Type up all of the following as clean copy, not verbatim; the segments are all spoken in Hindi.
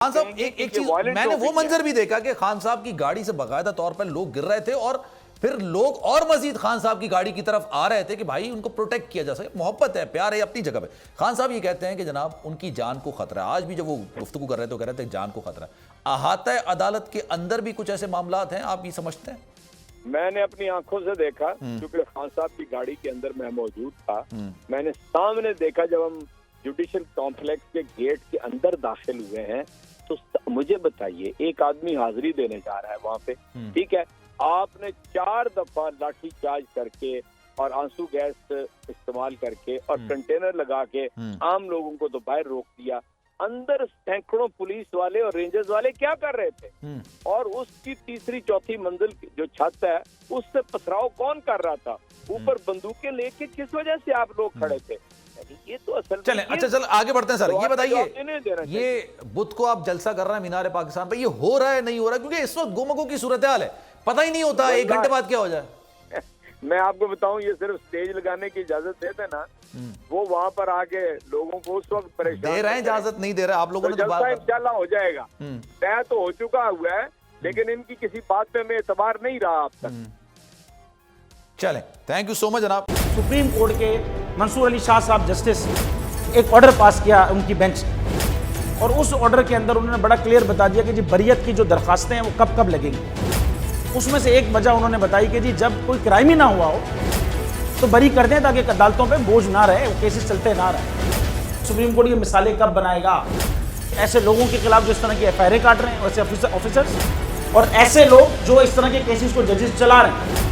खान साहब एक चीज मैंने वो मंजर भी देखा कि खान साहब की गाड़ी से बाकायदा तौर पर लोग गिर रहे थे और फिर लोग और मजीद खान साहब की गाड़ी की तरफ आ रहे थे कि भाई उनको प्रोटेक्ट किया जा सके। मोहब्बत है, प्यार है, अपनी जगह पे। खान साहब ये कहते हैं कि जनाब उनकी जान को खतरा है। आज भी जब वो गुफ्तगू कर रहे थे तो कह रहे थे जान को खतरा है। अहाता अदालत के अंदर भी कुछ ऐसे मामलात हैं, आप ये समझते हैं? मैंने अपनी आंखों से देखा, क्योंकि खान साहब की गाड़ी के अंदर मैं मौजूद था। मैंने सामने देखा जब हम जुडिशल कॉम्प्लेक्स के गेट के अंदर दाखिल हुए हैं तो मुझे बताइए, एक आदमी हाजिरी देने जा रहा है वहाँ पे, ठीक है, आपने 4 दफा लाठी चार्ज करके और आंसू गैस इस्तेमाल करके और कंटेनर लगा के आम लोगों को तो बाहर रोक दिया। अंदर सैकड़ों पुलिस वाले और रेंजर्स वाले क्या कर रहे थे? और उसकी तीसरी चौथी मंजिल जो छत है उससे पथराव कौन कर रहा था? ऊपर बंदूकें लेके किस वजह से आप लोग खड़े थे? ये तो असल चलें, अच्छा चल आगे बढ़ते हैं सर। ये बताइए, ये बुध को आप जलसा कर रहे हैं मीनार पाकिस्तान पे, ये हो रहा है नहीं हो रहा? क्योंकि इस वक्त गुमगो की सूरत हाल है, पता ही नहीं होता 1 घंटे बाद क्या हो जाए। मैं आपको बताऊं, ये सिर्फ स्टेज लगाने की इजाजत देते ना, वो वहाँ पर आके लोगों को उस वक्त परेशान दे रहे हैं, इजाजत नहीं दे रहे आप लोगों ने तो जलसा इंशाल्लाह हो जाएगा। तय तो हो चुका हुआ है, लेकिन इनकी किसी बात पे मैं एतबार नहीं रहा अब तक। चलें, थैंक यू सो मच जनाब। सुप्रीम कोर्ट के मंसूर अली शाह साहब जस्टिस एक ऑर्डर पास किया उनकी बेंच, और उस ऑर्डर के अंदर उन्होंने बड़ा क्लियर बता दिया कि जी बरियत की जो दरखास्तें हैं वो कब कब लगेंगी। उसमें से एक वजह उन्होंने बताई कि जी जब कोई क्राइम ही ना हुआ हो तो बरी कर दें, ताकि अदालतों पे बोझ ना रहे, वो केसेस चलते ना रहे। सुप्रीम कोर्ट ये मिसालें कब बनाएगा ऐसे लोगों के खिलाफ जो इस तरह की एफआईआर काट रहे हैं, वैसे ऑफिसर्स, और ऐसे लोग जो इस तरह के केसेस को जजेस चला रहे हैं।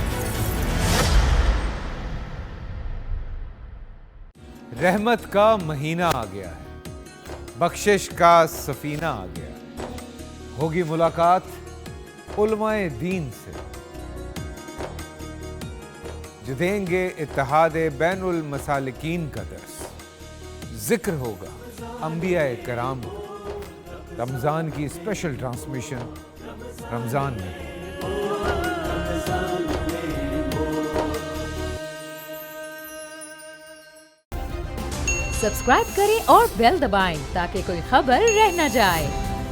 रहमत का महीना आ गया है, बख्शिश का सफीना आ गया, होगी मुलाकात उलमाए दीन से, जो देंगे इत्तेहादे बैनुल मसालिकीन का दर्स, जिक्र होगा अंबियाए कराम का। रमजान की स्पेशल ट्रांसमिशन रमजान में। सब्सक्राइब करें और बेल दबाएं ताकि कोई खबर रह न जाए।